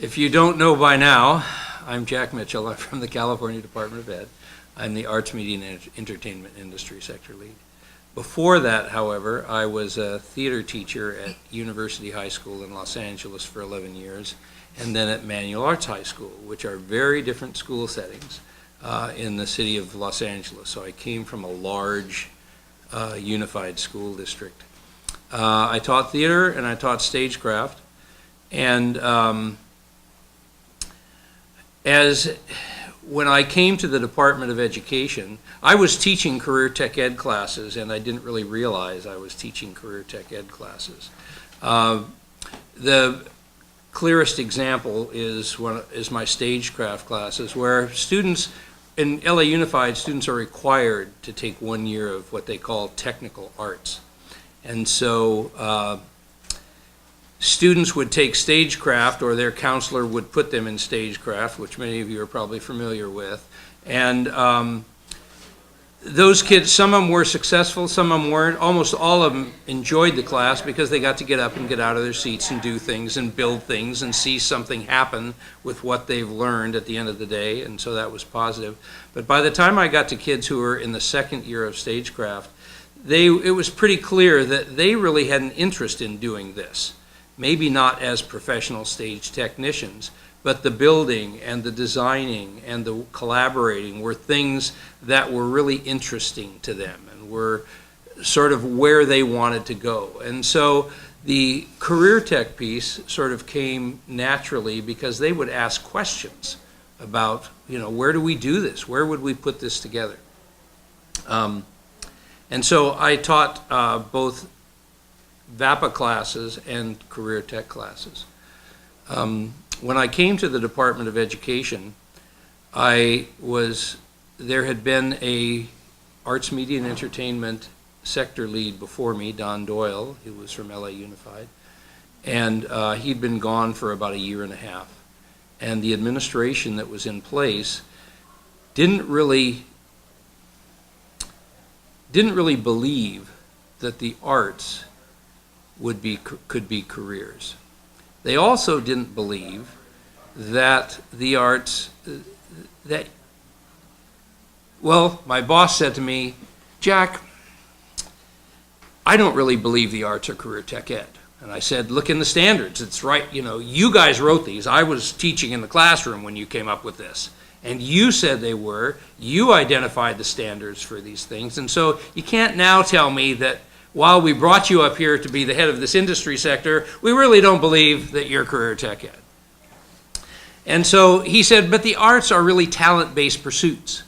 If you don't know by now, I'm Jack Mitchell. I'm from the California Department of Ed. I'm the Arts, Media, and Entertainment Industry Sector Lead. Before that, however, I was a theater teacher at University High School in Los Angeles for 11 years, and then at Manual Arts High School, which are very different school settings in the city of Los Angeles. So I came from a large unified school district. I taught theater and I taught stagecraft, and when I came to the Department of Education, I was teaching career tech ed classes, and I didn't really realize I was teaching career tech ed classes. The clearest example is my stagecraft classes, where students in LA Unified, students are required to take 1 year of what they call technical arts. And so students would take stagecraft, or their counselor would put them in stagecraft, which many of you are probably familiar with. And those kids, some of them were successful, some of them weren't. Almost all of them enjoyed the class because they got to get up and get out of their seats and do things and build things and see something happen with what they've learned at the end of the day, and so that was positive. But by the time I got to kids who were in the second year of stagecraft, it was pretty clear that they really had an interest in doing this. Maybe not as professional stage technicians, but the building and the designing and the collaborating were things that were really interesting to them and were sort of where they wanted to go. And so the career tech piece sort of came naturally because they would ask questions about, where do we do this? Where would we put this together? And so I taught both VAPA classes and career tech classes. When I came to the Department of Education, there had been a arts, media, and entertainment sector lead before me, Don Doyle. He was from LA Unified, and he'd been gone for about 1.5 years. And the administration that was in place didn't really believe that the arts could be careers. They also didn't believe that the arts, my boss said to me, Jack, I don't really believe the arts are career tech ed. And I said, look in the standards, it's right, you guys wrote these. I was teaching in the classroom when you came up with this. And you said they were, you identified the standards for these things. And so you can't now tell me that while we brought you up here to be the head of this industry sector, we really don't believe that you're career tech ed. And so he said, but the arts are really talent-based pursuits.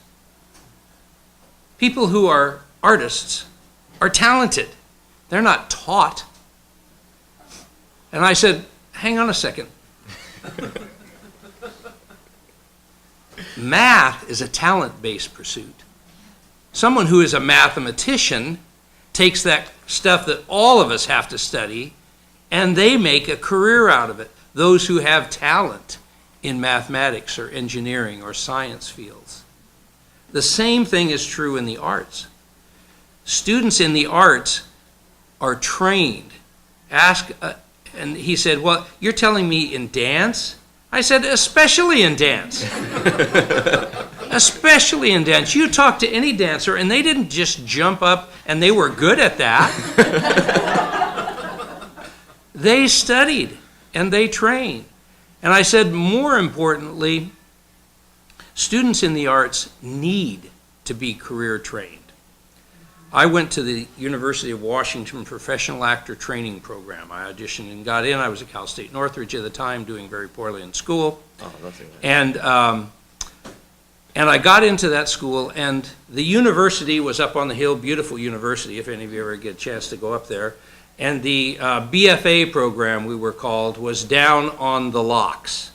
People who are artists are talented. They're not taught. And I said, hang on a second. Math is a talent-based pursuit. Someone who is a mathematician takes that stuff that all of us have to study, and they make a career out of it. Those who have talent in mathematics or engineering or science fields. The same thing is true in the arts. Students in the arts are trained. And he said, well, you're telling me in dance? I said, especially in dance. Especially in dance. You talk to any dancer, and they didn't just jump up and they were good at that. They studied and they trained. And I said, more importantly, students in the arts need to be career trained. I went to the University of Washington Professional Actor Training Program. I auditioned and got in. I was at Cal State Northridge at the time, doing very poorly in school. Oh, that's And I got into that school, and the university was up on the hill, beautiful university, if any of you ever get a chance to go up there. And the BFA program, we were called, was down on the locks,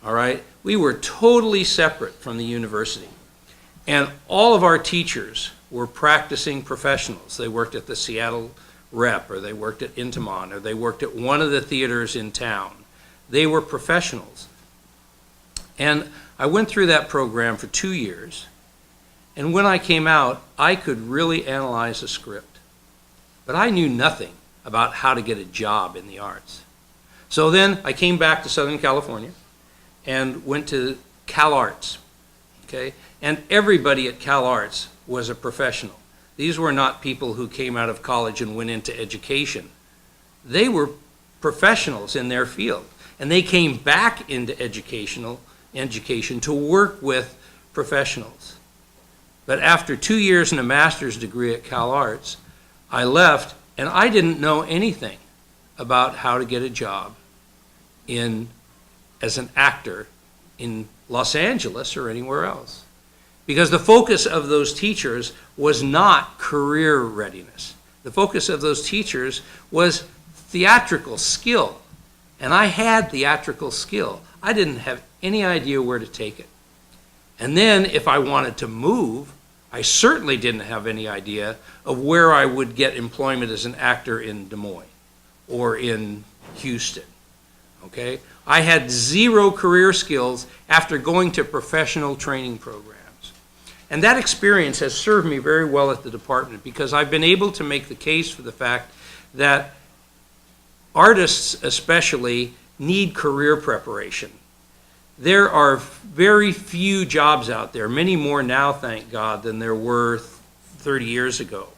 all right? We were totally separate from the university. And all of our teachers were practicing professionals. They worked at the Seattle Rep, or they worked at Intiman, or they worked at one of the theaters in town. They were professionals. And I went through that program for 2 years, and when I came out, I could really analyze a script. But I knew nothing about how to get a job in the arts. So then I came back to Southern California and went to Cal Arts, okay? And everybody at Cal Arts was a professional. These were not people who came out of college and went into education. They were professionals in their field. And they came back into education to work with professionals. But after 2 years and a master's degree at Cal Arts, I left, and I didn't know anything about how to get a job as an actor in Los Angeles or anywhere else. Because the focus of those teachers was not career readiness. The focus of those teachers was theatrical skill. And I had theatrical skill. I didn't have any idea where to take it. And then if I wanted to move, I certainly didn't have any idea of where I would get employment as an actor in Des Moines or in Houston, okay? I had zero career skills after going to professional training programs. And that experience has served me very well at the department because I've been able to make the case for the fact that artists especially need career preparation. There are very few jobs out there, many more now, thank God, than there were 30 years ago.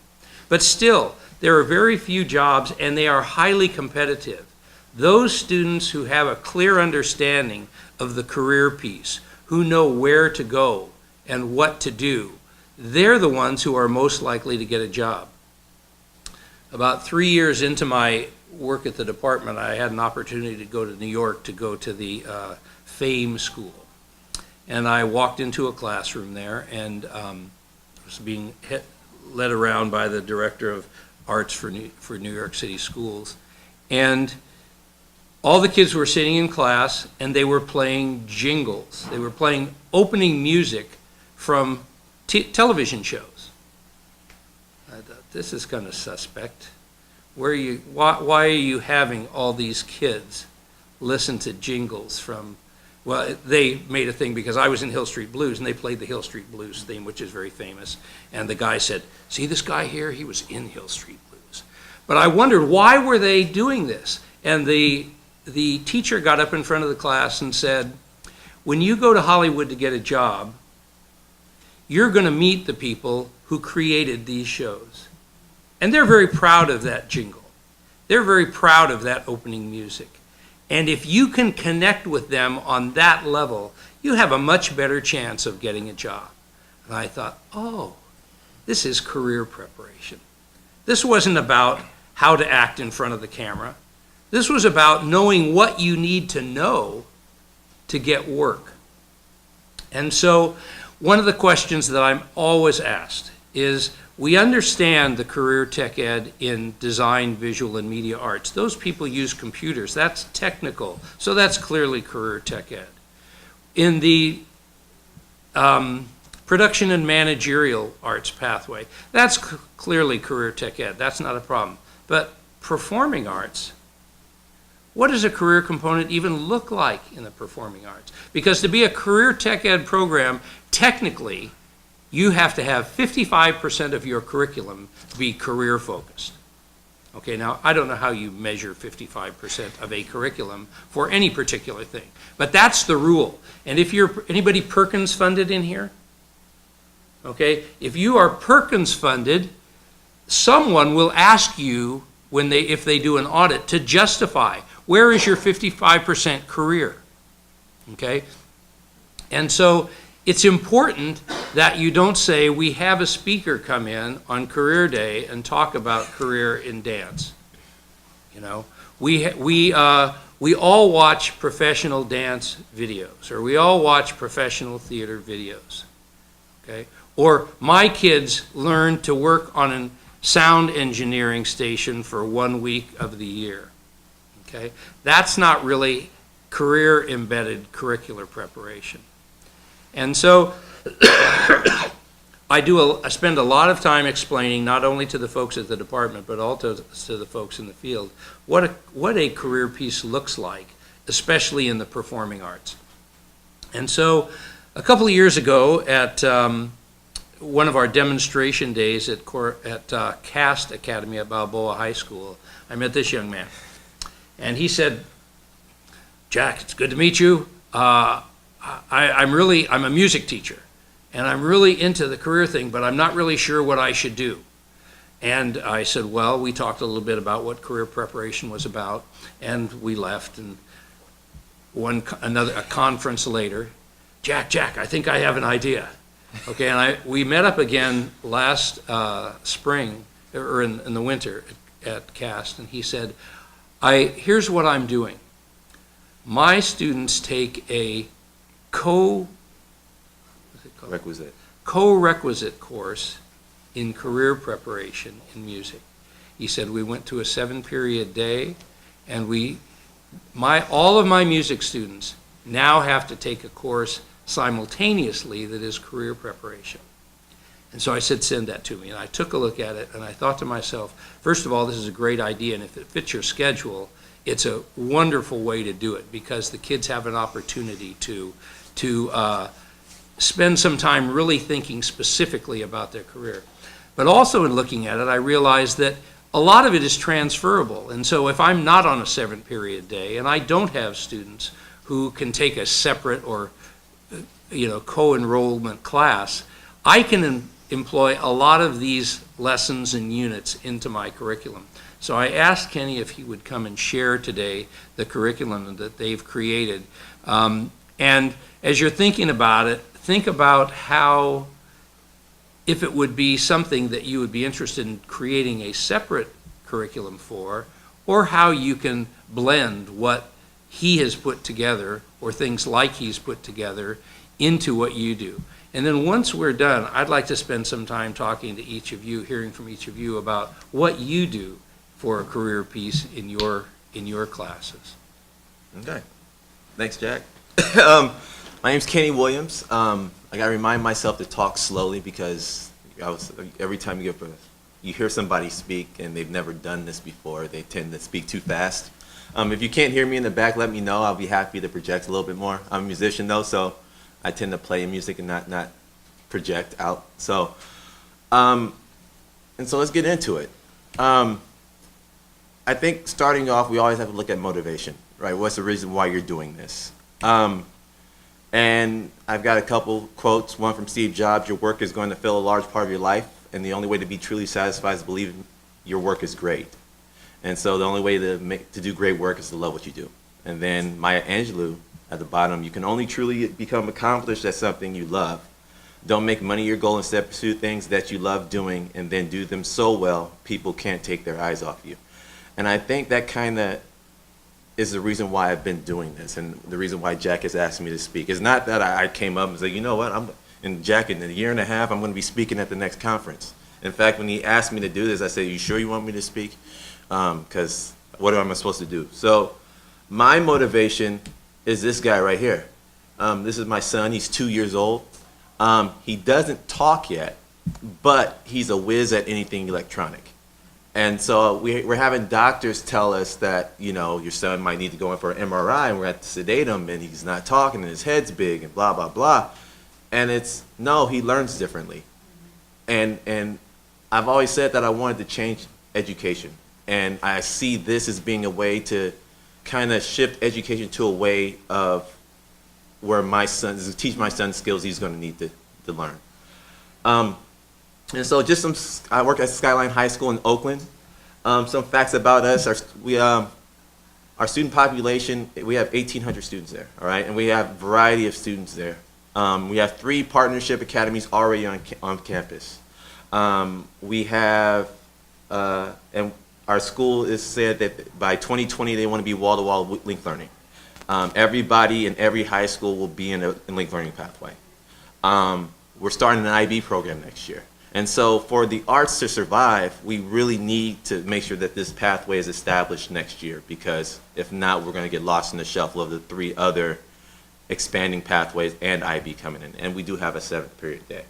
But still, there are very few jobs and they are highly competitive. Those students who have a clear understanding of the career piece, who know where to go and what to do, they're the ones who are most likely to get a job. About 3 years into my work at the department, I had an opportunity to go to New York to go to the FAME school. And I walked into a classroom there and was being led around by the director of arts for New York City schools. And all the kids were sitting in class and they were playing jingles. They were playing opening music from television shows. I thought, this is kind of suspect. Why are you having all these kids listen to jingles from, well, they made a thing because I was in Hill Street Blues and they played the Hill Street Blues theme, which is very famous. And the guy said, see this guy here? He was in Hill Street Blues. But I wondered, why were they doing this? And the teacher got up in front of the class and said, when you go to Hollywood to get a job, you're going to meet the people who created these shows. And they're very proud of that jingle. They're very proud of that opening music. And if you can connect with them on that level, you have a much better chance of getting a job. And I thought, oh, this is career preparation. This wasn't about how to act in front of the camera. This was about knowing what you need to know to get work. And so one of the questions that I'm always asked is, we understand the career tech ed in design, visual, and media arts. Those people use computers. That's technical. So that's clearly career tech ed. In the production and managerial arts pathway, that's clearly career tech ed. That's not a problem. But performing arts, what does a career component even look like in the performing arts? Because to be a career tech ed program, technically, you have to have 55% of your curriculum be career focused. Okay, now I don't know how you measure 55% of a curriculum for any particular thing, but that's the rule. And if you're, anybody Perkins funded in here? Okay, if you are Perkins funded, someone will ask you if they do an audit to justify, where is your 55% career? Okay, and so it's important that you don't say, we have a speaker come in on career day and talk about career in dance. You know, we all watch professional dance videos, or we all watch professional theater videos, okay? Or my kids learn to work on a sound engineering station for 1 week of the year, okay? That's not really career embedded curricular preparation. And so I spend a lot of time explaining, not only to the folks at the department, but also to the folks in the field, what a career piece looks like, especially in the performing arts. And so a couple of years ago at one of our demonstration days at Cast Academy at Balboa High School, I met this young man. And he said, Jack, it's good to meet you. I'm a music teacher, and I'm really into the career thing, but I'm not really sure what I should do. And I said, well, we talked a little bit about what career preparation was about, and we left. And a conference later, Jack, I think I have an idea. Okay, and we met up again last spring, or in the winter at CAST, and he said, here's what I'm doing. My students take a co-requisite course in career preparation in music. He said we went to a 7-period day, and all of my music students now have to take a course simultaneously that is career preparation. And so I said, send that to me. And I took a look at it, and I thought to myself, first of all, this is a great idea, and if it fits your schedule, it's a wonderful way to do it, because the kids have an opportunity to spend some time really thinking specifically about their career. But also in looking at it, I realized that a lot of it is transferable. And so if I'm not on a 7-period day and I don't have students who can take a separate or co-enrollment class, I can employ a lot of these lessons and units into my curriculum. So I asked Kenny if he would come and share today the curriculum that they've created. And as you're thinking about it, think about how, if it would be something that you would be interested in creating a separate curriculum for, or how you can blend what he has put together, or things like he's put together, into what you do. And then once we're done, I'd like to spend some time talking to each of you, hearing from each of you about what you do for a career piece in your classes. Okay. Thanks, Jack. My name's Kenny Williams. I gotta remind myself to talk slowly, because every time you hear somebody speak and they've never done this before, they tend to speak too fast. If you can't hear me in the back, let me know. I'll be happy to project a little bit more. I'm a musician though, so I tend to play music and not project out. So, and so let's get into it. I think starting off, we always have to look at motivation, right? What's the reason why you're doing this? And I've got a couple quotes, one from Steve Jobs: your work is going to fill a large part of your life, and the only way to be truly satisfied is to believe your work is great. And so the only way to do great work is to love what you do. And then Maya Angelou at the bottom: you can only truly become accomplished at something you love. Don't make money your goal, instead pursue things that you love doing, and then do them so well people can't take their eyes off you. And I think that kind of is the reason why I've been doing this, and the reason why Jack has asked me to speak. It's not that I came up and said, you know what, Jack, in a year and a half, I'm going to be speaking at the next conference. In fact, when he asked me to do this, I said, you sure you want me to speak? Because what am I supposed to do? So my motivation is this guy right here. This is my son. He's 2 years old. He doesn't talk yet, but he's a whiz at anything electronic. And so we're having doctors tell us that, your son might need to go in for an MRI, and we're at to sedate him, and he's not talking, and his head's big, and blah, blah, blah. And no, he learns differently. And I've always said that I wanted to change education. And I see this as being a way to kind of shift education to a way of where teach my son skills he's going to need to learn. And so I work at Skyline High School in Oakland. Some facts about us: our student population, we have 1,800 students there, all right? And we have a variety of students there. We have 3 partnership academies already on campus. We have, and our school has said that by 2020 they want to be wall-to-wall linked learning. Everybody in every high school will be in a linked learning pathway. We're starting an IB program next year. And so for the arts to survive, we really need to make sure that this pathway is established next year, because if not, we're going to get lost in the shuffle of the 3 other expanding pathways and IB coming in. And we do have a 7-period day.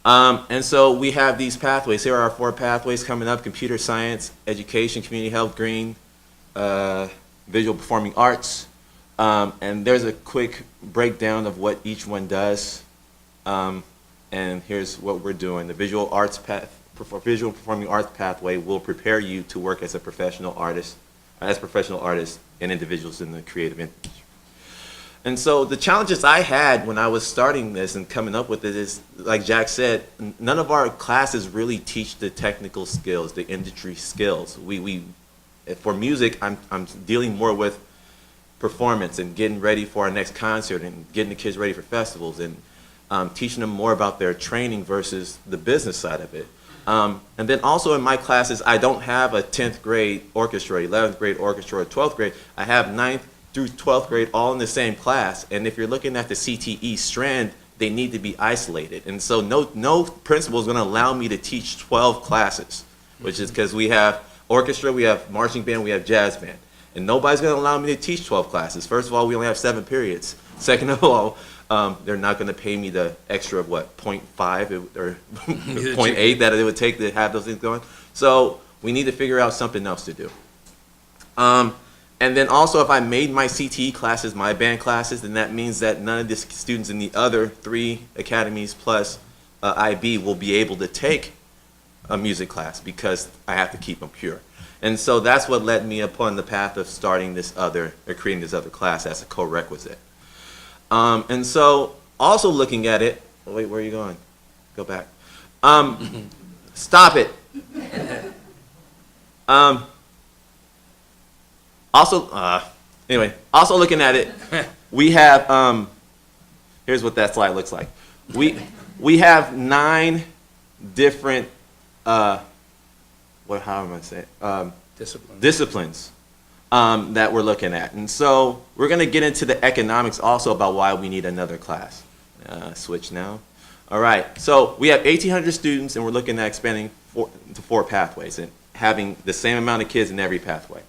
And so we have these pathways. Here are our 4 pathways coming up: computer science, education, community health, green, visual performing arts. And there's a quick breakdown of what each one does. And here's what we're doing. The visual performing arts pathway will prepare you to work as a professional artist as professional artists and individuals in the creative industry. And so the challenges I had when I was starting this and coming up with it is, like Jack said, none of our classes really teach the technical skills, the industry skills. For music, I'm dealing more with performance and getting ready for our next concert and getting the kids ready for festivals and teaching them more about their training versus the business side of it. And then also in my classes, I don't have a 10th grade orchestra, 11th grade orchestra, or 12th grade. I have 9th through 12th grade all in the same class. And if you're looking at the CTE strand, they need to be isolated. And so no principal is going to allow me to teach 12 classes, which is because we have orchestra, we have marching band, we have jazz band. And nobody's going to allow me to teach 12 classes. First of all, we only have 7 periods. Second of all, they're not going to pay me the extra, what, 0.5 or 0.8 that it would take to have those things going. So we need to figure out something else to do. And then also, if I made my CTE classes my band classes, then that means that none of the students in the other 3 academies plus IB will be able to take a music class because I have to keep them pure. And so that's what led me upon the path of starting this other, or creating this other class as a co-requisite. And so also looking at it, oh wait, where are you going? Go back. Stop it. Anyway, also looking at it, we have, here's what that slide looks like. We have 9 different, how am I saying? Disciplines that we're looking at. And so we're going to get into the economics also about why we need another class. Switch now. All right, so we have 1,800 students, and we're looking at expanding to 4 pathways and having the same amount of kids in every pathway.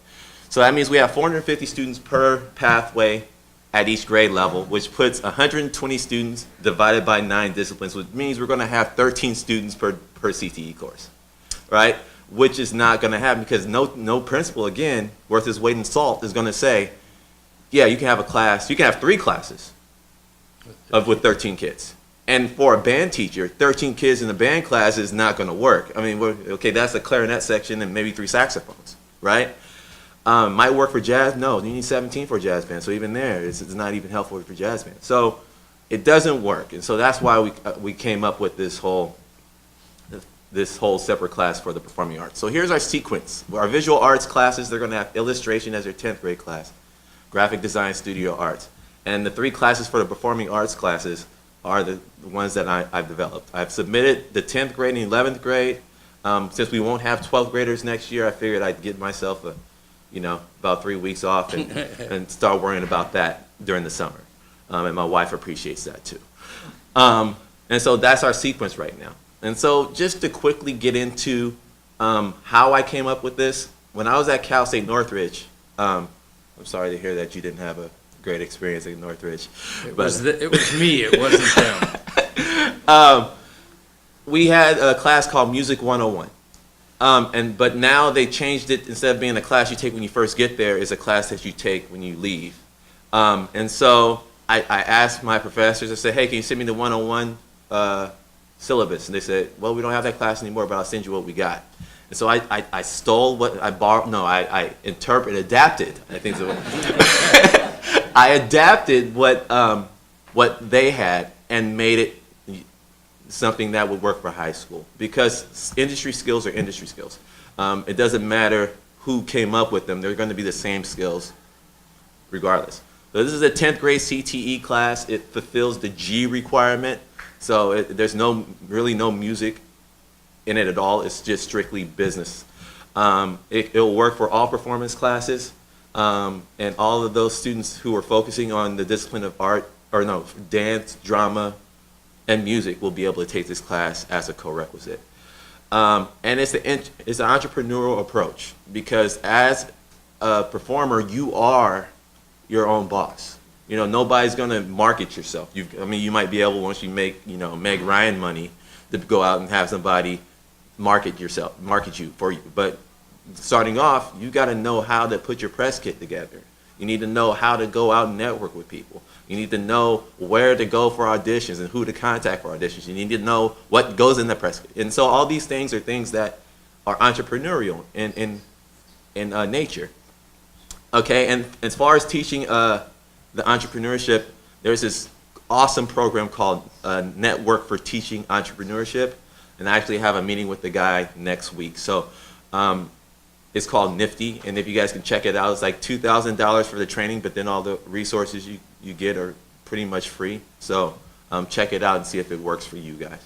So that means we have 450 students per pathway at each grade level, which puts 120 students divided by 9 disciplines, which means we're going to have 13 students per CTE course, right? Which is not going to happen because no principal, again, worth his weight in salt, is going to say, yeah, you can have a class, you can have 3 classes with 13 kids. And for a band teacher, 13 kids in a band class is not going to work. I mean, okay, that's a clarinet section and maybe 3 saxophones, right? Might work for jazz? No, you need 17 for a jazz band. So even there, it's not even helpful for jazz band. So it doesn't work. And so that's why we came up with this whole separate class for the performing arts. So here's our sequence. Our visual arts classes, they're going to have illustration as their 10th grade class, graphic design, studio arts. And the 3 classes for the performing arts classes are the ones that I've developed. I've submitted the 10th grade and 11th grade. Since we won't have 12th graders next year, I figured I'd give myself about 3 weeks off and start worrying about that during the summer. And my wife appreciates that too. And so that's our sequence right now. And so just to quickly get into how I came up with this, when I was at Cal State Northridge, I'm sorry to hear that you didn't have a great experience at Northridge. It was me, it wasn't them. We had a class called Music 101. But now they changed it. Instead of being a class you take when you first get there, it's a class that you take when you leave. And so I asked my professors, I said, hey, can you send me the 101 syllabus? And they said, well, we don't have that class anymore, but I'll send you what we got. And so I stole what I borrowed, no, I adapted, I think so. I adapted what they had and made it something that would work for high school, because industry skills are industry skills. It doesn't matter who came up with them, they're going to be the same skills regardless. So this is a 10th grade CTE class. It fulfills the G requirement, so there's really no music in it at all. It's just strictly business. It'll work for all performance classes, and all of those students who are focusing on the discipline of dance, drama, and music will be able to take this class as a co-requisite. And it's an entrepreneurial approach, because as a performer, you are your own boss. Nobody's going to market yourself. You might be able, once you make, Meg Ryan money, to go out and have somebody market you for you. But starting off, you got to know how to put your press kit together. You need to know how to go out and network with people. You need to know where to go for auditions and who to contact for auditions. You need to know what goes in the press kit. And so all these things are things that are entrepreneurial in nature. Okay, and as far as teaching the entrepreneurship, there's this awesome program called Network for Teaching Entrepreneurship, and I actually have a meeting with the guy next week. So it's called Nifty, and if you guys can check it out, it's like $2,000 for the training, but then all the resources you get are pretty much free. So check it out and see if it works for you guys.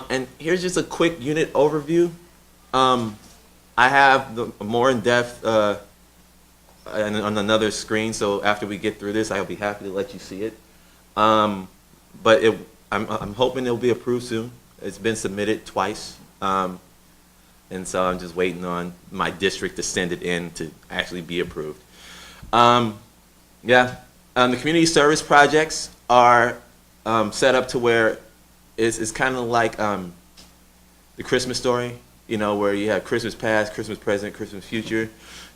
And here's just a quick unit overview. I have the more in-depth on another screen, so after we get through this, I'll be happy to let you see it. But I'm hoping it'll be approved soon. It's been submitted twice, and so I'm just waiting on my district to send it in to actually be approved. The community service projects are set up to where it's kind of like the Christmas story, you know, where you have Christmas past, Christmas present, Christmas future.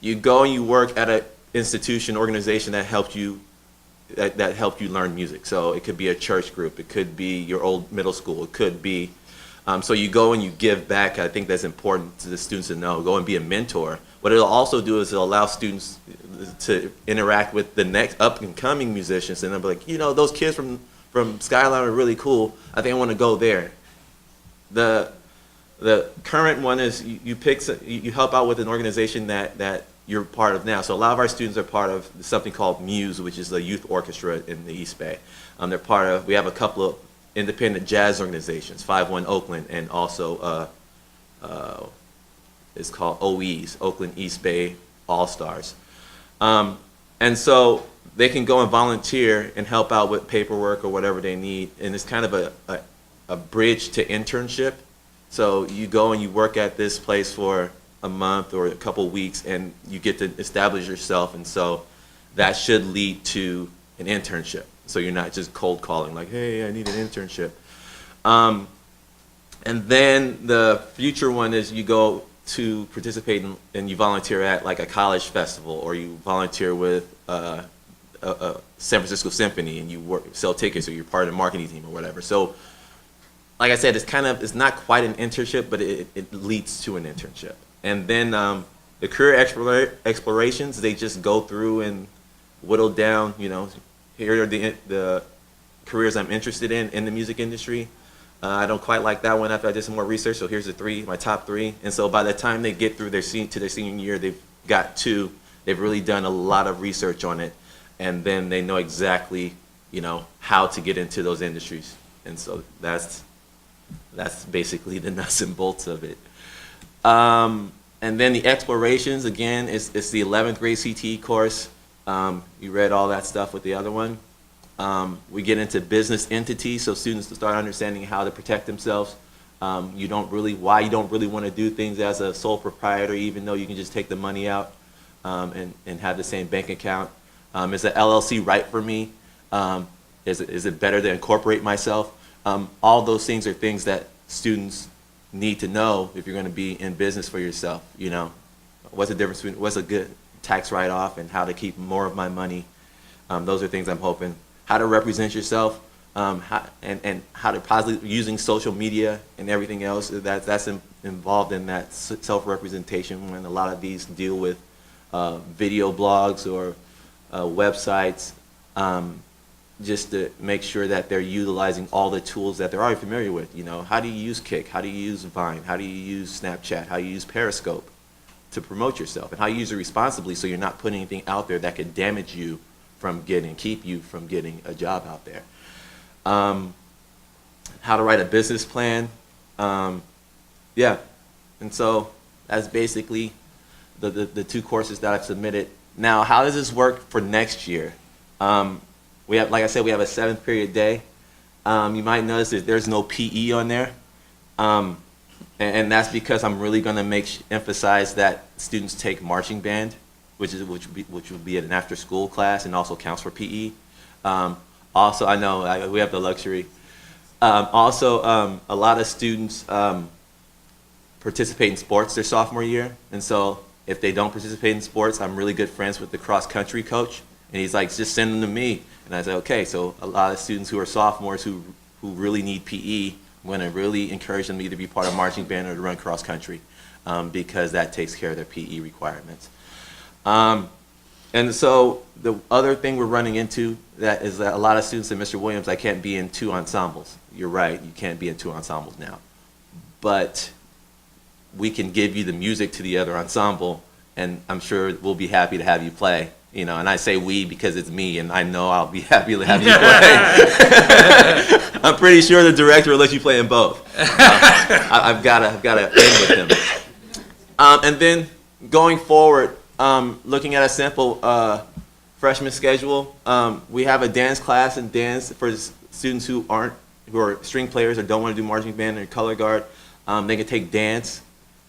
You go and you work at an institution, organization that helped you learn music. So it could be a church group, it could be your old middle school, it could be so you go and you give back. I think that's important to the students to know. Go and be a mentor. What it'll also do is it'll allow students to interact with the next up and coming musicians, and they'll be like, you know, those kids from Skyline are really cool. I think I want to go there. The current one is you help out with an organization that you're part of now. So a lot of our students are part of something called Muse, which is the youth orchestra in the East Bay. We have a couple of independent jazz organizations, 5-1 Oakland, and also it's called OEs, Oakland East Bay All-Stars. And so they can go and volunteer and help out with paperwork or whatever they need, and it's kind of a bridge to internship. So you go and you work at this place for a month or a couple of weeks, and you get to establish yourself, and so that should lead to an internship. So you're not just cold calling like, hey, I need an internship. And then the future one is you go to participate in, and you volunteer at like a college festival, or you volunteer with a San Francisco Symphony, and you sell tickets, or you're part of the marketing team or whatever. So like I said, it's not quite an internship, but it leads to an internship. And then the career explorations, they just go through and whittle down, you know, here are the careers I'm interested in the music industry. I don't quite like that one after I did some more research, so here's my top three. And so by the time they get through their senior year, they've got two. They've really done a lot of research on it, and then they know exactly, you know, how to get into those industries. And so that's basically the nuts and bolts of it. And then the explorations, again, it's the 11th grade CTE course. You read all that stuff with the other one. We get into business entities, so students to start understanding how to protect themselves. Why you don't really want to do things as a sole proprietor, even though you can just take the money out and have the same bank account. Is the LLC right for me? Is it better to incorporate myself? All those things are things that students need to know if you're going to be in business for yourself. You know, what's the difference between what's a good tax write-off and how to keep more of my money? Those are things I'm hoping. How to represent yourself, and how to positively using social media and everything else that's involved in that self-representation. When a lot of these deal with video blogs or websites. Just to make sure that they're utilizing all the tools that they're already familiar with. You know, how do you use Kick? How do you use Vine? How do you use Snapchat? How do you use Periscope to promote yourself? And how you use it responsibly so you're not putting anything out there that could damage you keep you from getting a job out there. How to write a business plan. Yeah, and so that's basically the two courses that I've submitted. Now, how does this work for next year? We have, like I said, we have a 7th period day. You might notice that there's no PE on there, and that's because I'm really going to emphasize that students take marching band, which would be an after-school class and also counts for PE. Also, I know we have the luxury. A lot of students participate in sports their sophomore year, and so if they don't participate in sports, I'm really good friends with the cross-country coach, and he's like, just send them to me. And I said, okay, so a lot of students who are sophomores who really need PE, I'm going to really encourage them to either be part of marching band or to run cross country because that takes care of their PE requirements. And so the other thing we're running into that is that a lot of students at Mr. Williams, I can't be in 2 ensembles. You're right, you can't be in 2 ensembles now. But we can give you the music to the other ensemble, and I'm sure we'll be happy to have you play. You know, and I say we because it's me, and I know I'll be happy to have you play. I'm pretty sure the director will let you play in both. I've got to end with him. And then going forward, looking at a simple freshman schedule, we have a dance class and dance for students who are string players or don't want to do marching band or color guard. They can take dance.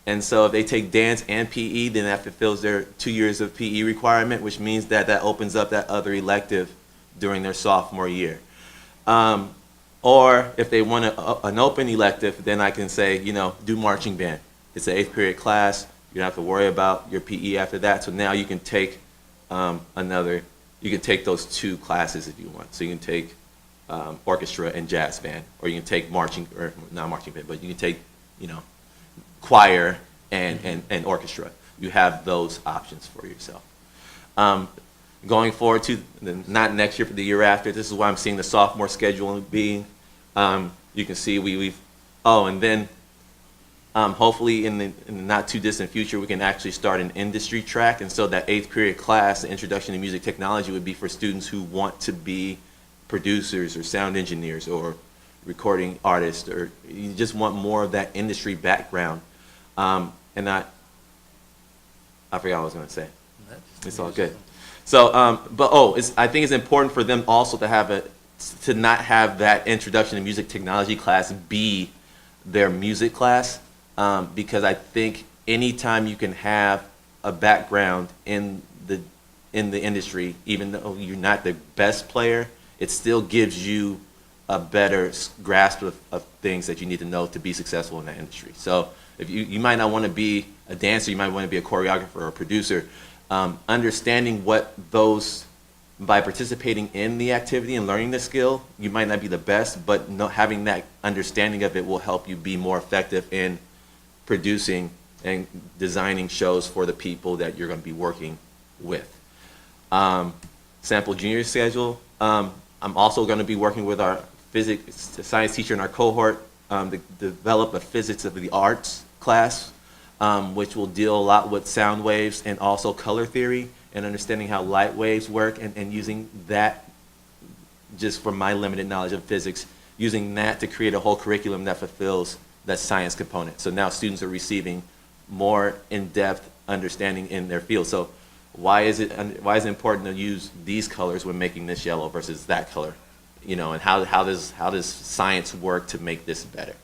And so if they take dance and PE, then that fulfills their 2 years of PE requirement, which means that that opens up that other elective during their sophomore year. Or if they want an open elective, then I can say, you know, do marching band. It's an 8th period class. You don't have to worry about your PE after that. So now you can take you can take those 2 classes if you want. So you can take orchestra and jazz band, or you can take marching, or not marching band, but you can take, you know, choir and orchestra. You have those options for yourself. Going forward to not next year, but the year after, this is why I'm seeing the sophomore schedule being. You can see and then hopefully in the not too distant future, we can actually start an industry track. And so that 8th period class, the Introduction to Music Technology, would be for students who want to be producers or sound engineers or recording artists, or you just want more of that industry background. And I forgot what I was going to say. It's all good. So, I think it's important for them also to not have that Introduction to Music Technology class be their music class, because I think anytime you can have a background in the industry, even though you're not the best player, it still gives you a better grasp of things that you need to know to be successful in that industry. So if you might not want to be a dancer, you might want to be a choreographer or a producer, understanding what those, by participating in the activity and learning the skill, you might not be the best, but having that understanding of it will help you be more effective in producing and designing shows for the people that you're going to be working with. Sample junior schedule. I'm also going to be working with our physics science teacher in our cohort to develop a physics of the arts class, which will deal a lot with sound waves and also color theory and understanding how light waves work, and using that, just from my limited knowledge of physics, using that to create a whole curriculum that fulfills that science component. So now students are receiving more in-depth understanding in their field. So why is it important to use these colors when making this yellow versus that color? You know, and how does science work to make this better?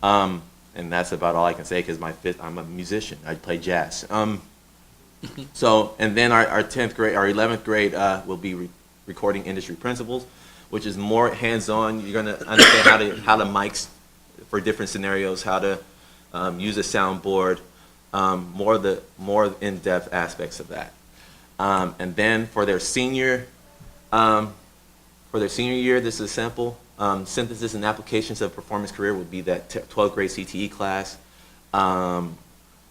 And that's about all I can say, because I'm a musician. I play jazz. So, and then our 10th grade, our 11th grade will be recording industry principles, which is more hands-on. You're going to understand how to mics for different scenarios, how to use a soundboard, more in-depth aspects of that. And then for their senior year, this is simple. Synthesis and applications of performance career would be that 12th grade CTE class. I'm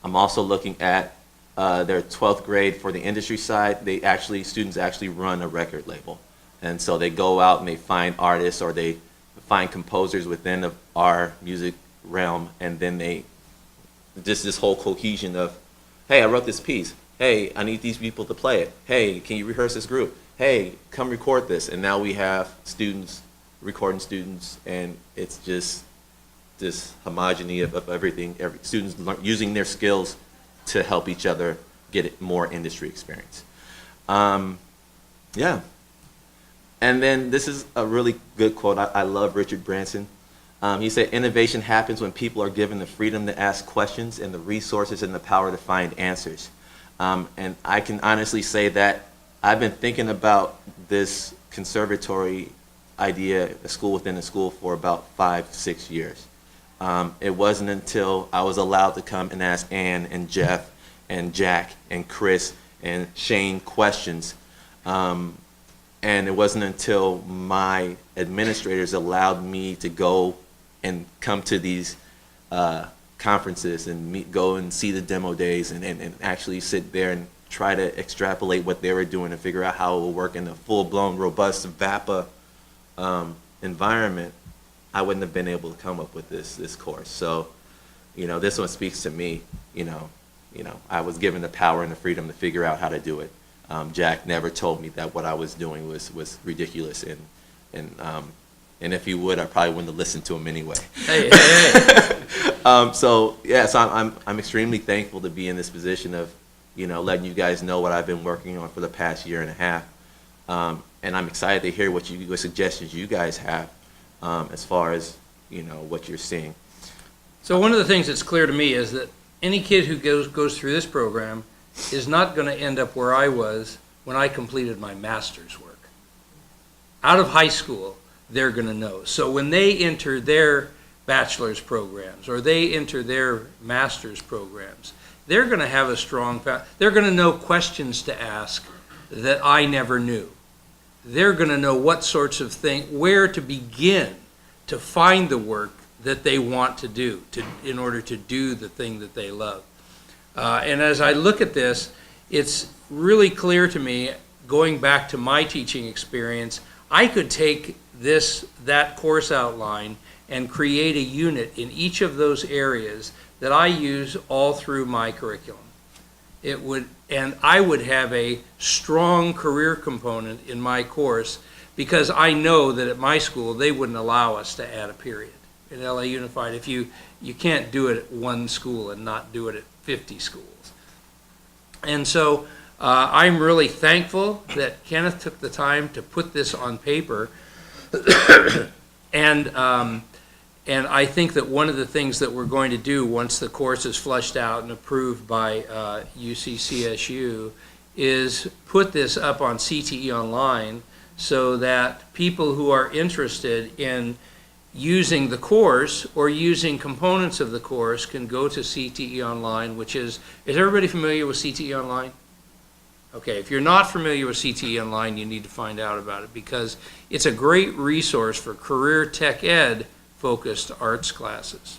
also looking at their 12th grade for the industry side. Students actually run a record label. And so they go out and they find artists, or they find composers within our music realm, and then just this whole cohesion of, hey, I wrote this piece. Hey, I need these people to play it. Hey, can you rehearse this group? Hey, come record this. And now we have students recording students, and it's just this homogeny of everything. Students using their skills to help each other get more industry experience. Yeah. And then this is a really good quote. I love Richard Branson. He said, innovation happens when people are given the freedom to ask questions and the resources and the power to find answers. And I can honestly say that I've been thinking about this conservatory idea, a school within a school, for about 5-6 years. It wasn't until I was allowed to come and ask Ann and Jeff and Jack and Chris and Shane questions. And it wasn't until my administrators allowed me to go and come to these conferences and go and see the demo days and actually sit there try to extrapolate what they were doing and figure out how it will work in a full-blown, robust VAPA environment, I wouldn't have been able to come up with this course. So, this one speaks to me. I was given the power and the freedom to figure out how to do it. Jack never told me that what I was doing was ridiculous, and if he would, I probably wouldn't have listened to him anyway. Hey, hey, hey. So I'm extremely thankful to be in this position of, letting you guys know what I've been working on for the past year and a half, and I'm excited to hear what suggestions you guys have, as far as what you're seeing. So one of the things that's clear to me is that any kid who goes through this program is not going to end up where I was when I completed my master's work. Out of high school, they're going to know. So when they enter their bachelor's programs or they enter their master's programs, they're going to have a strong, they're going to know questions to ask that I never knew. They're going to know what sorts of things, where to begin to find the work that they want to do in order to do the thing that they love. And as I look at this, it's really clear to me, going back to my teaching experience, I could take that course outline and create a unit in each of those areas that I use all through my curriculum. And I would have a strong career component in my course, because I know that at my school they wouldn't allow us to add a period. In LA Unified, if you can't do it at one school and not do it at 50 schools. And so I'm really thankful that Kenneth took the time to put this on paper. And I think that one of the things that we're going to do once the course is flushed out and approved by UCCSU is put this up on CTE Online, so that people who are interested in using the course or using components of the course can go to CTE Online, which is everybody familiar with CTE Online? Okay, if you're not familiar with CTE Online, you need to find out about it, because it's a great resource for career tech ed focused arts classes.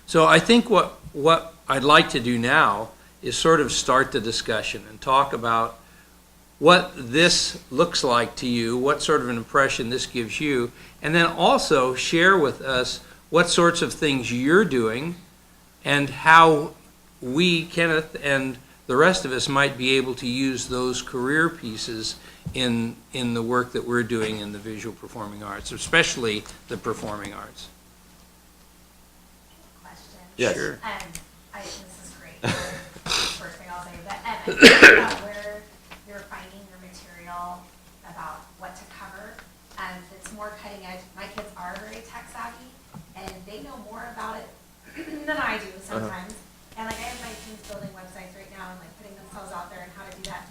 So I think what I'd like to do now is sort of start the discussion and talk about what this looks like to you, what sort of an impression this gives you, and then also share with us what sorts of things you're doing and how we, Kenneth, and the rest of us might be able to use those career pieces in the work that we're doing in the visual performing arts, especially the performing arts. Question. Yes. Sure. This is great. First thing I'll say, but I think about where you're finding your material, about what to cover, and it's more cutting edge. My kids are very tech savvy, and they know more about it than I do sometimes. And like I have my teams building websites right now and like putting themselves out there and how to do that.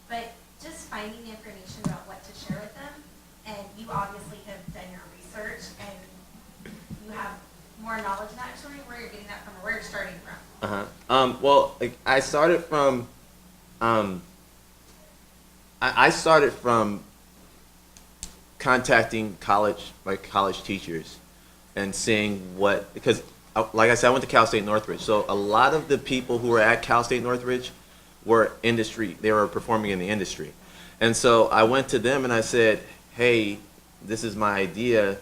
But just finding the information about what to share with them, and you obviously have done your research and you have more knowledge in that. I'm just wondering where you're getting that from or where you're starting from. Well, like, I started from I started from contacting college teachers and seeing because like I said, I went to Cal State Northridge. So a lot of the people who were at Cal State Northridge were industry. They were performing in the industry. And so I went to them and I said, hey, this is my idea.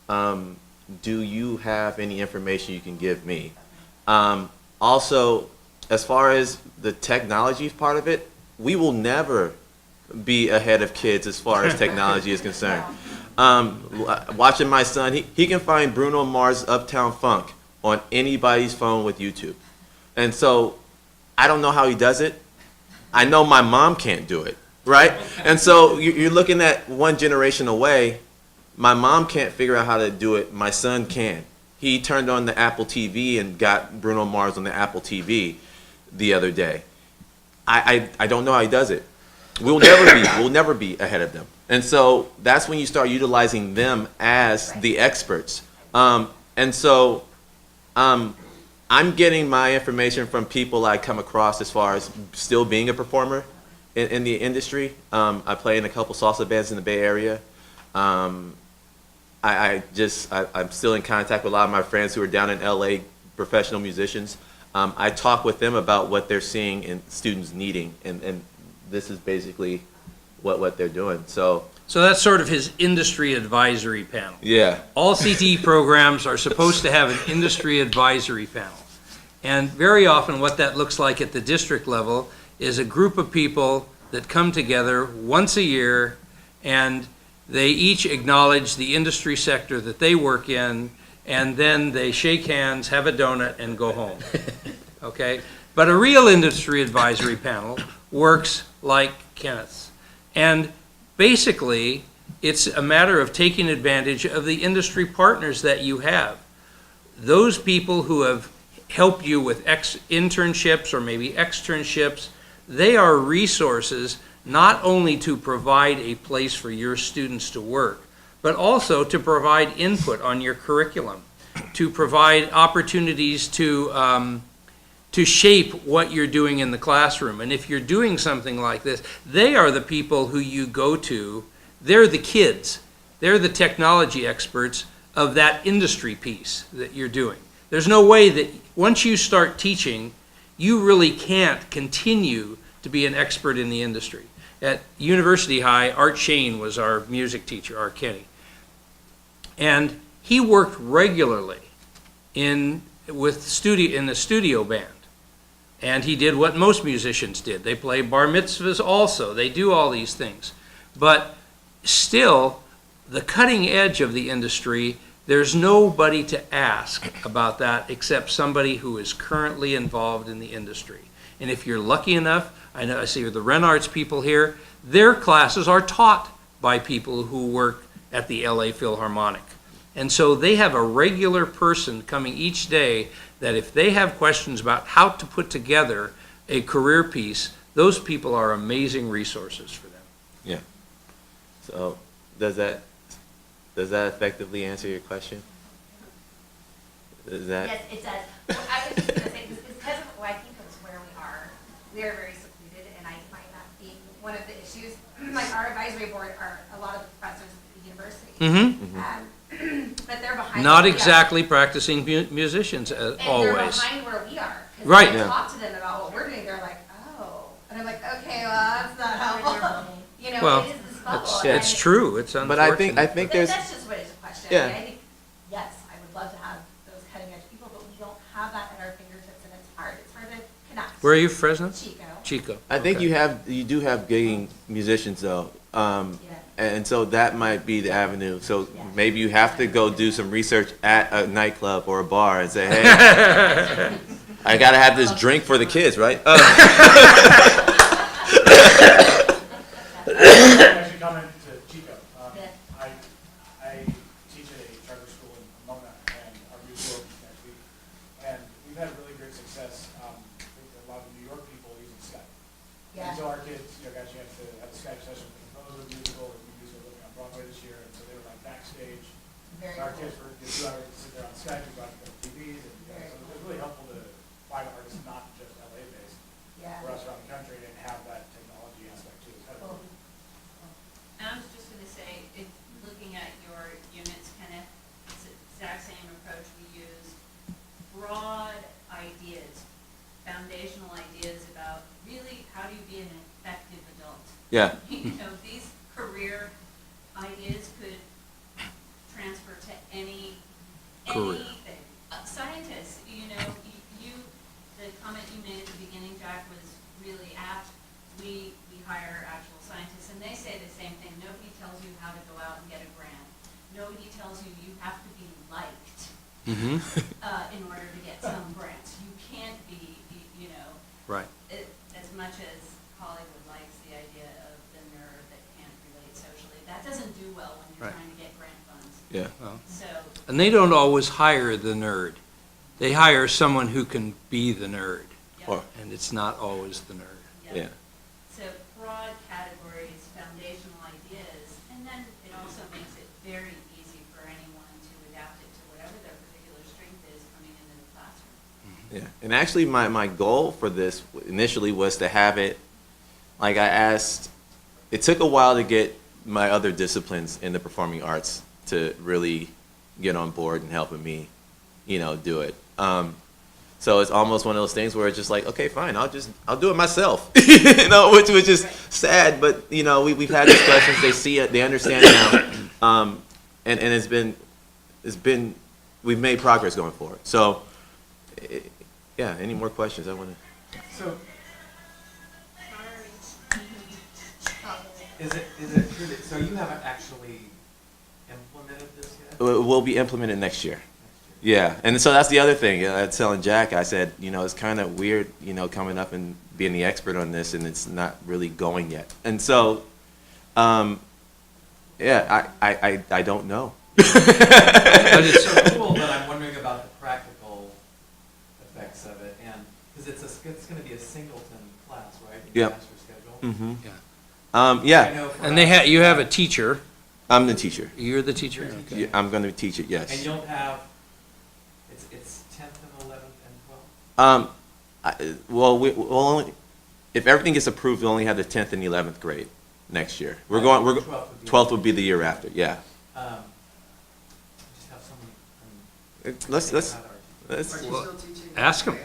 Do you have any information you can give me? Also, as far as the technology part of it, we will never be ahead of kids as far as technology is concerned. Watching my son, he can find Bruno Mars' Uptown Funk on anybody's phone with YouTube. And so I don't know how he does it. I know my mom can't do it, right? And so you're looking at one generation away. My mom can't figure out how to do it. My son can. He turned on the Apple TV and got Bruno Mars on the Apple TV the other day. I don't know how he does it. We'll never be ahead of them. And so that's when you start utilizing them as the experts. And so I'm getting my information from people I come across as far as still being a performer in the industry. I play in a couple salsa bands in the Bay Area. I'm still in contact with a lot of my friends who are down in LA, professional musicians. I talk with them about what they're seeing in students needing, and this is basically what they're doing. So that's sort of his industry advisory panel. yeah, All CTE programs are supposed to have an industry advisory panel. And very often what that looks like at the district level is a group of people that come together once a year, and they each acknowledge the industry sector that they work in, and then they shake hands, have a donut, and go home. Okay? But a real industry advisory panel works like Kenneth's. And basically, it's a matter of taking advantage of the industry partners that you have. Those people who have helped you with internships or maybe externships, they are resources not only to provide a place for your students to work, but also to provide input on your curriculum, to provide opportunities to shape what you're doing in the classroom. And if you're doing something like this, they are the people who you go to. They're the kids. They're the technology experts of that industry piece that you're doing. There's no way that once you start teaching, you really can't continue to be an expert in the industry. At University High, Art Shane was our music teacher, our Kenny. And he worked regularly in the studio band. And he did what most musicians did. They play bar mitzvahs also. They do all these things. But still, the cutting edge of the industry, there's nobody to ask about that except somebody who is currently involved in the industry. And if you're lucky enough, I see the Ren Arts people here, their classes are taught by people who work at the LA Philharmonic. And so they have a regular person coming each day that if they have questions about how to put together a career piece, those people are amazing resources for them. yeah. So does that effectively answer your question? Is that? Yes, it does. Well, I was just going to say, because of, well, I think it was where we are very secluded, and I find that being one of the issues. Like our advisory board are a lot of the professors at the university. But they're behind. Not where we are. exactly practicing musicians And always. they're behind where we are. 'Cause Right. When I Yeah. talk to them about what we're doing, they're like, oh. And I'm like, okay, well, that's not helpful. You know, Well, it is this bubble. It's true. It's unfortunate. But I think But there's. that's just what it's a question. Yeah. I mean, I think, yes, I would love to have those cutting edge people, but we don't have that at our fingertips, and it's hard. It's hard to connect. Where are you, Fresno? Chico. Chico. I think Okay. you do have gigging musicians though, Yeah. and so that might be the avenue. So Yeah. maybe you have to go do some research at a nightclub or a bar and say, hey, I gotta have this drink for the kids, right? Actually, comment to Chico. Yeah. I teach at a charter school in Pomona, and our music opens next week. And we've had really great success with a lot of New York people using Skype. Yeah. And so our kids, got a chance to have a Skype session with the composer of the musical, and the musical living on Broadway this year, and so they were like backstage. Very Our cool. kids were 2 hours to sit there on Skype, we brought them to TVs, and Very so it was really helpful to find artists not just LA based, Yeah. for us around the country, and have that technology aspect too. It's kind of Cool. And I was just gonna say, looking at your units, Kenneth, it's the exact same approach we use. Broad ideas, foundational ideas about really how do you be an effective adult. Yeah. You know, these career ideas could transfer to Career. anything. Scientists, the comment you made at the beginning, Jack, was really apt. We hire actual scientists, and they say the same thing. Nobody tells you how to go out and get a grant. Nobody tells you you have to be liked in order to get some grants. You can't be, Right. as much as Hollywood likes the idea of the nerd that can't relate socially. That doesn't do well when you're Right. trying to get grant funds. Yeah. So, And they don't always hire the nerd. They hire someone who can be the nerd, yeah. Or- and it's not always the nerd. Yeah. So broad categories, foundational ideas, and then it also makes it very easy for anyone to adapt it to whatever their particular strength is coming into the classroom. Yeah, and actually my goal for this initially was to have it, like I asked, it took a while to get my other disciplines in the performing arts to really get on board and helping me, do it. So it's almost one of those things where it's just like, okay, fine, I'll do it myself, you know, which is sad, but you know, we've had discussions, they see it, they understand now, and it's been, we've made progress going forward. So, yeah, any more questions? I want to. So, is it true that, so you haven't actually implemented this yet? It will be implemented next year. Yeah, and so that's the other thing. I was telling Jack, I said, you know, it's kind of weird, you know, coming up and being the expert on this, and it's not really going yet. And so, yeah, I don't know. But it's so cool, but I'm wondering about the practical effects of it, and because it's going to be a singleton class, right? In your Yep. master schedule. Mm-hmm. Yeah. I Yeah, know for And they us- you have a teacher. I'm the teacher. You're the teacher? You're the Okay. Yeah, I'm going to teach it, And yes. you'll have, it's 10th and 11th and 12th? Well, we'll only, if everything gets approved, we'll only have the 10th and 11th grade next year. We're 12th would be the year after, yeah. Just have so many. Let's, Well, ask him.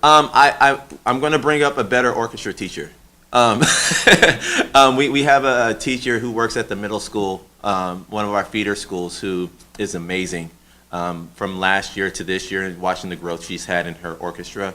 I'm going to bring up a better orchestra teacher. We have a teacher who works at the middle school, one of our feeder schools, who is amazing. From last year to this year, and watching the growth she's had in her orchestra,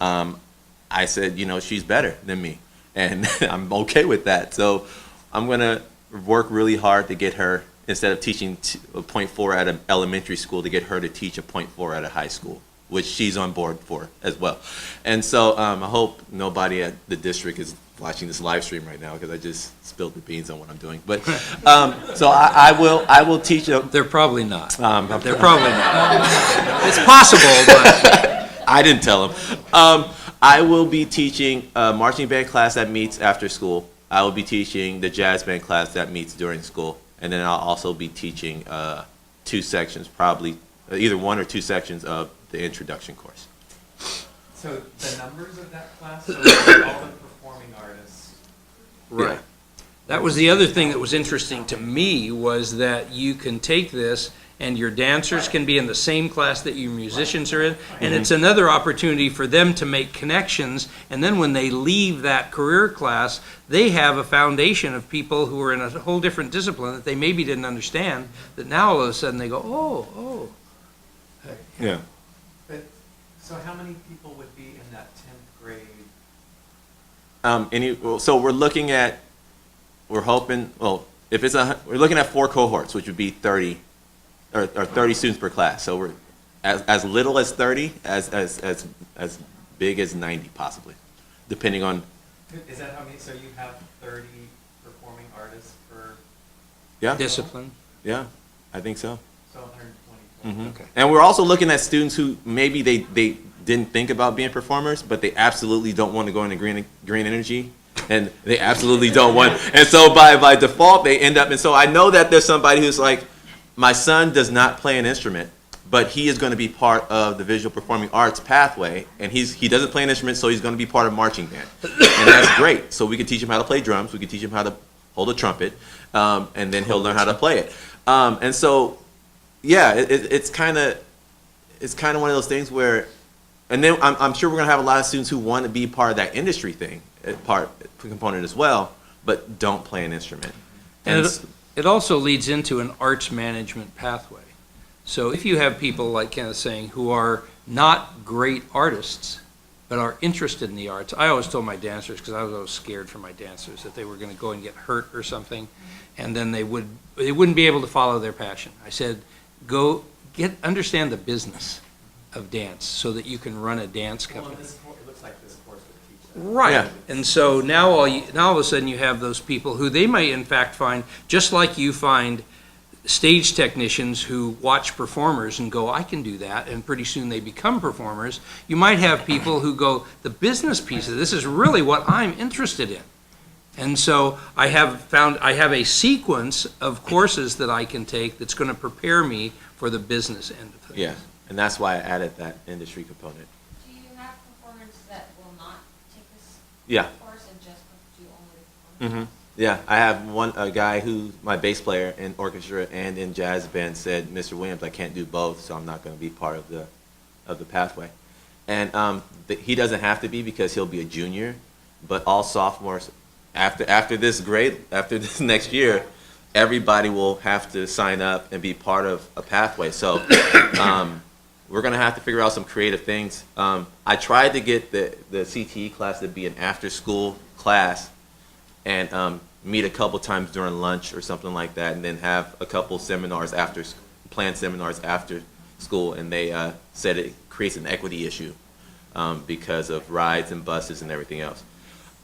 I said, you know, she's better than me, and I'm okay with that. So I'm going to work really hard to get her, instead of teaching a 0.4 at an elementary school, to get her to teach a 0.4 at a high school, which she's on board for as well. And so I hope nobody at the district is watching this live stream right now, because I just spilled the beans on what I'm doing. But so I will teach them. They're probably not. They're probably not. It's possible, but I didn't tell them. I will be teaching a marching band class that meets after school. I will be teaching the jazz band class that meets during school. And then I'll also be teaching 2 sections, probably either 1 or 2 sections of the introduction course. So the numbers of that class, so all the performing artists. right. That was the other thing that was interesting to me, was that you can take this and your dancers can be in the same class that your musicians are in, and it's another opportunity for them to make connections, and then when they leave that career class, they have a foundation of people who are in a whole different discipline that they maybe didn't understand, that now all of a sudden they go, oh. Yeah. But, so how many people would be in that 10th grade? So we're hoping, well, if it's we're looking at 4 cohorts, which would be 30, or 30 students per class. So we're as little as 30, as big as 90 possibly, depending on. Is that how many, so you have 30 performing artists per, Yeah. Discipline. Yeah, I think so. so 120? Mhm. Okay. And we're also looking at students who maybe they didn't think about being performers, but they absolutely don't want to go into green energy, and they absolutely don't want. And so by default, they end up. And so I know that there's somebody who's like, my son does not play an instrument, but he is going to be part of the visual performing arts pathway, and he doesn't play an instrument, so he's going to be part of marching band, and that's great. So we can teach him how to play drums, we can teach him how to hold a trumpet, and then he'll learn how to play it. And so, yeah, it's kind of one of those things where, and then I'm sure we're going to have a lot of students who want to be part of that industry thing, component as well, but don't play an instrument. And it also leads into an arts management pathway. So if you have people, like Kenneth saying, who are not great artists, but are interested in the arts, I always told my dancers, because I was always scared for my dancers, that they were going to go and get hurt or something, and then they wouldn't be able to follow their passion. I said, go understand the business of dance so that you can run a dance Well, company. it looks like this course would teach that. Right. Yeah. And so now all of a sudden you have those people who they might in fact find, just like you find stage technicians who watch performers and go, I can do that, and pretty soon they become performers. You might have people who go, the business piece of this is really what I'm interested in. And so I have a sequence of courses that I can take that's going to prepare me for the business end of things. Yeah, and that's why I added that industry component. Do you have performers that will not take this Yeah. course and just do only performance? Yeah, I have a guy who's my bass player in orchestra and in jazz band said, Mr. Williams, I can't do both, so I'm not going to be part of the pathway. And he doesn't have to be because he'll be a junior, but all sophomores, after this grade, after this next year, everybody will have to sign up and be part of a pathway. So we're going to have to figure out some creative things. I tried to get the CTE class to be an after-school class and meet a couple times during lunch or something like that, and then have a couple seminars planned seminars after school, and they said it creates an equity issue because of rides and buses and everything else.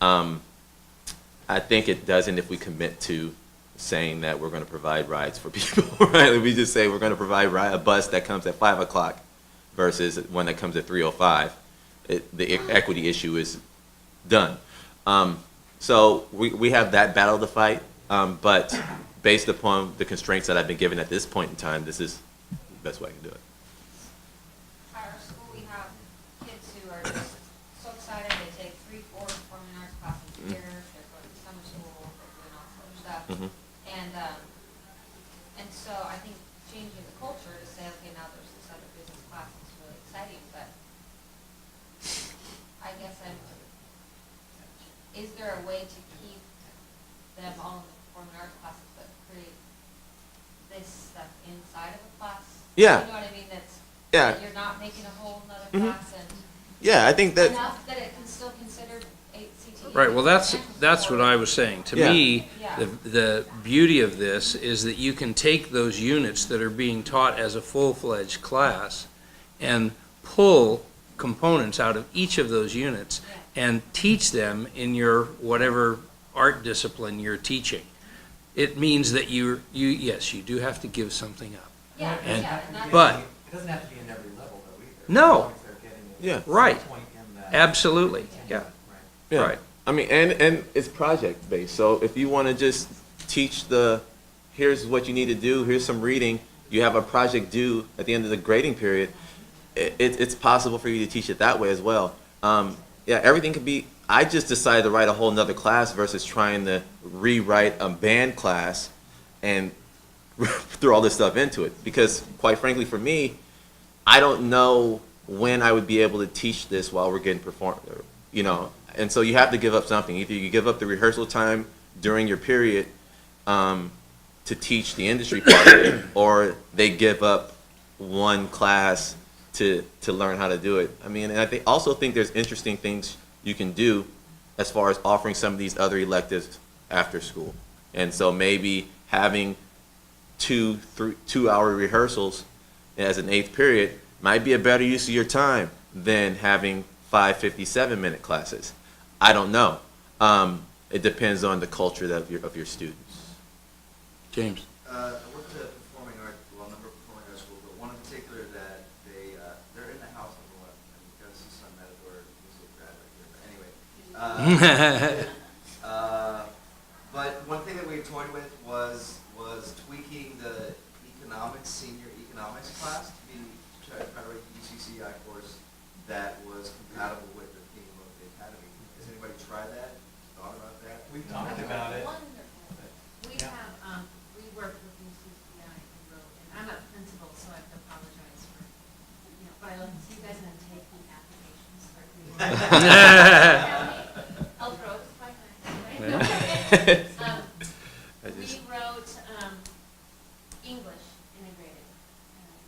I think it doesn't if we commit to saying that we're going to provide rides for people, right? If we just say we're going to provide a bus that comes at 5 o'clock versus one that comes at 3:05, the equity issue is done. So we have that battle to fight, but based upon the constraints that I've been given at this point in time, this is the best way I can do it. At our school, we have kids who are just so excited, they take 3, 4 performing arts classes a year, they're going to summer school, they're doing all this other stuff. And so I think changing the culture to say, okay, now there's this other business class that's really exciting, but I guess is there a way to keep them all in the performing arts classes, but create this stuff inside of a class? Yeah. You know what I mean? Yeah. That you're not making a whole nother class and Yeah, I think that. enough that it can still consider CTE. Right, well, that's what I was saying. To me, Yeah. the beauty of this is that you can take those units that are being taught as a full-fledged class and pull components out of each of those units and teach them in your whatever art discipline you're teaching. It means that yes, you do have to give something up. Yeah, And- yeah. And that's, But, It doesn't have to be in every level though either. No. As long as they're getting it Yeah. at Right. some point in that. absolutely, yeah, Right. Yeah. right. I mean, and it's project based. So if you want to just teach here's what you need to do, here's some reading, you have a project due at the end of the grading period, it's possible for you to teach it that way as well. Yeah, everything could be, I just decided to write a whole nother class versus trying to rewrite a band class and throw all this stuff into it. Because quite frankly for me, I don't know when I would be able to teach this while we're getting performed, and so you have to give up something. Either you give up the rehearsal time during your period to teach the industry part of it, or they give up one class to learn how to do it. I mean, and I also think there's interesting things you can do as far as offering some of these other electives after school. And so maybe having 2-hour rehearsals as an 8th period might be a better use of your time than having 5 57-minute classes. I don't know. It depends on the culture of your students. James? I worked at a performing arts, well, a number of performing arts schools, but one in particular that they're in the house number one. And you gotta see some Matador music grad right here. But anyway, but one thing that we toyed with was tweaking the senior economics class to try to write a UCCI course that was compatible with the theme of the academy. Has anybody tried that? Thought about that? We've talked about it. wonderful. We Yeah. have, we work with UCCI and wrote, and I'm a principal, so I have to apologize for, but I like to see you guys and take the applications for I'll throw it like that. We wrote English integrated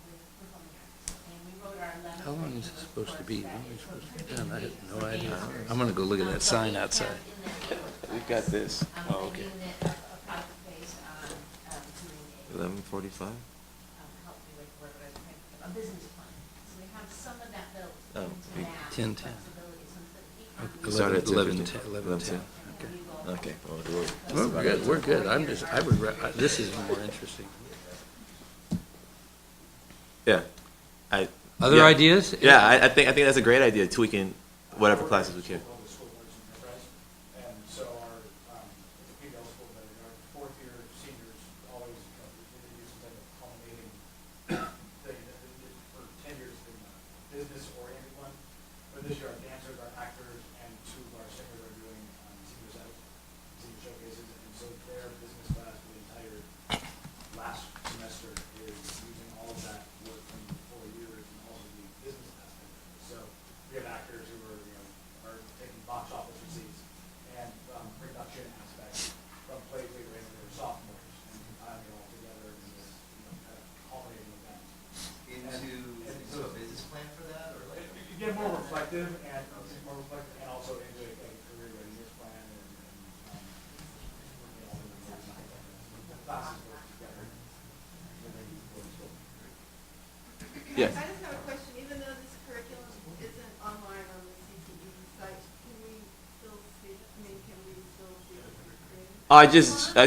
with performing arts, and we wrote our 11th. How long is this supposed to be? When are we supposed to be done? I have no idea. I'm gonna go look at that sign outside. We've got this. Oh, okay. Making it a project-based doing 11:45. help me with what I was trying to think of, a business plan. So we have some of that built Oh, into okay. that 10:10. flexibility, so instead of Okay. We started at 11:10, 11:10. 11:10. Okay. Well, We're good, we're good. This is more interesting. yeah. Other Yeah. ideas? Yeah, I think that's a great idea, tweaking whatever classes we can. All the school boards and enterprise. And so our, it's a PBL school, but our fourth year seniors always, they do some type of culminating thing. For 10 years, the business oriented one. But this year, our dancers, our actors, and 2 of our singers are doing senior showcases. And so their business class for the entire last semester is using all of that work from the 4 years and also the business aspect of it. So we get more reflective and also into a career readiness plan and classes work together. Yes. I just have a question, even though this curriculum isn't online on the CTE site, can we still see, I mean, can we still see what you're creating? I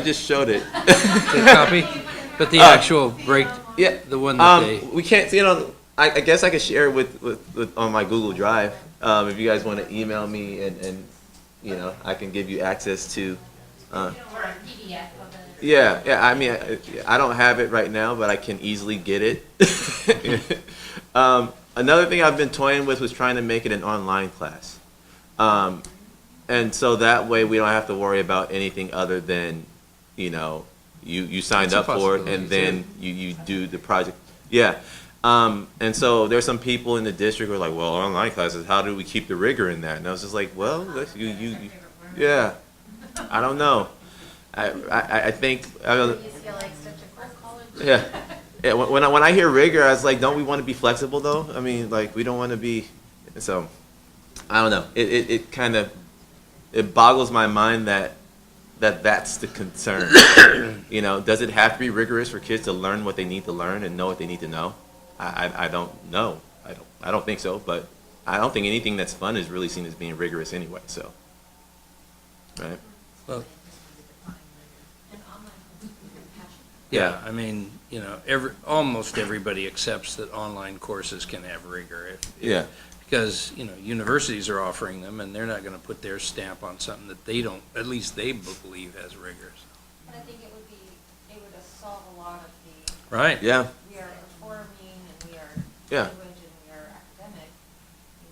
just showed it. The copy, but the actual break, Yeah. the one that they, We can't see it on. I guess I could share it with on my Google Drive. If you guys want to email me and I can give you access to. Or a PDF of it. Yeah. I mean, I don't have it right now, but I can easily get it. Another thing I've been toying with was trying to make it an online class, and so that way we don't have to worry about anything other than, you signed That's a up for it possibility, and then you do the project. Yeah. And so there's some people in the district who are like, well, online classes, how do we keep the rigor in that? And I was just like, well, yeah, I don't know. I think, You feel like such a cool college. yeah. Yeah, when I hear rigor, I was like, don't we want to be flexible though? I mean, like, we don't want to be, so, I don't know. It kind of, it boggles my mind that's the concern. Does it have to be rigorous for kids to learn what they need to learn and know what they need to know? I don't know. I don't think so, but I don't think anything that's fun is really seen as being rigorous anyway, so. Right? well, And online courses are very passionate. yeah, I mean, almost everybody accepts that online courses can have rigor. Yeah. Because, universities are offering them, and they're not gonna put their stamp on something that they don't, at least they believe has rigor. But I think it would solve a lot of the, Right? Yeah. we are performing and we are Yeah. language and we are academic,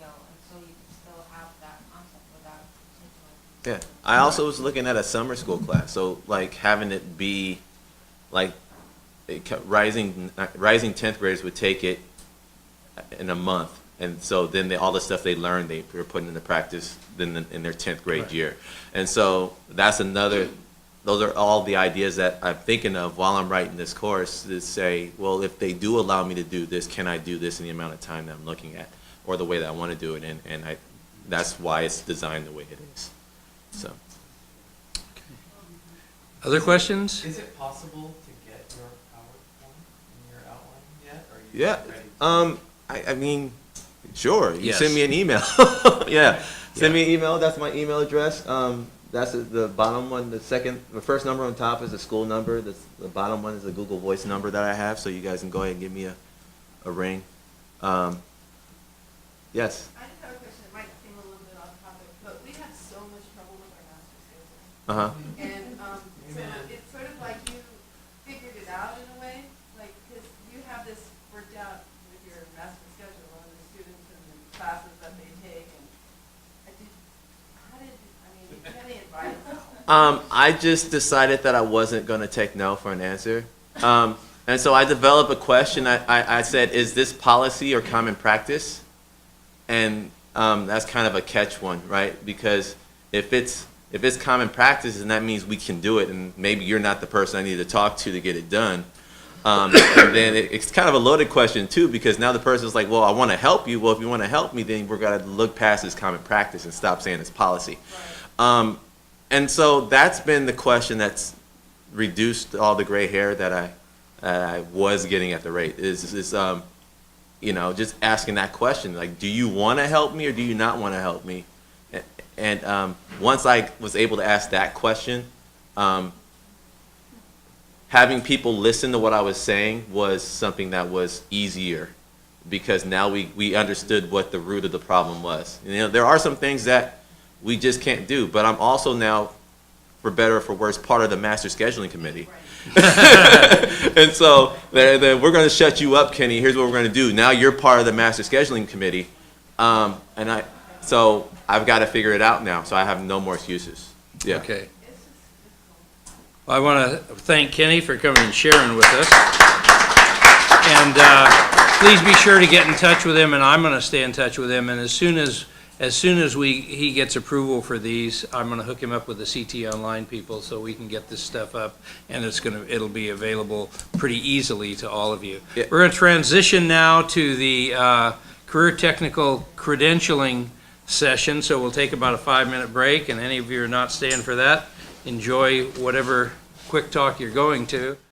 and so you can still have that concept without taking Yeah. I also was looking at a summer school class, so like having it be like rising 10th graders would take it in a month, and so then all the stuff they learned they were putting into practice then in their 10th grade Right. year, and so that's another. Those are all the ideas that I'm thinking of while I'm writing this course, to say, well, if they do allow me to do this, can I do this in the amount of time that I'm looking at, or the way that I want to do it, and that's why it's designed the way it is. So. Other questions? Is it possible to get your PowerPoint in your outline yet? Or are you Yeah. ready? I mean, sure. You Yes. send me an email. Yeah. Send me an email. That's my email address. That's the bottom one. The first number on top is the school number. The bottom one is the Google Voice number that I have. So you guys can go ahead and give me a ring. Yes. I just have a question, it might seem a little bit off topic, but we have so much trouble with our master schedule. Uh huh. And, so it's sort of like you figured it out in a way, like, because you have this worked out with your master schedule and the students and the classes that they take, and do you have any advice? I just decided that I wasn't going to take no for an answer. And so I developed a question. I said, is this policy or common practice? And that's kind of a catch one, right? Because if it's common practice, then that means we can do it, and maybe you're not the person I need to talk to get it done. And then it's kind of a loaded question too, because now the person's like, well, I want to help you. Well, if you want to help me, then we're going to look past this common practice and stop saying it's policy. And so that's been the question that's reduced all the gray hair that I was getting at the rate, is just asking that question, like, do you want to help me or do you not want to help me? And once I was able to ask that question, having people listen to what I was saying was something that was easier, because now we understood what the root of the problem was. There are some things that we just can't do, but I'm also now, for better or for worse, part of the master scheduling committee. And so we're going to shut you up, Kenny. Here's what we're going to do. Now you're part of the master scheduling committee, so I've got to figure it out now. So I have no more excuses. Yeah. Okay. Well, I want to thank Kenny for coming and sharing with us. And please be sure to get in touch with him, and I'm going to stay in touch with him. And as soon as he gets approval for these, I'm going to hook him up with the CT Online people so we can get this stuff up, and it'll be available pretty easily to all of you. Yeah. We're going to transition now to the career technical credentialing session, so we'll take about a 5-minute break, and any of you who are not staying for that, enjoy whatever quick talk you're going to.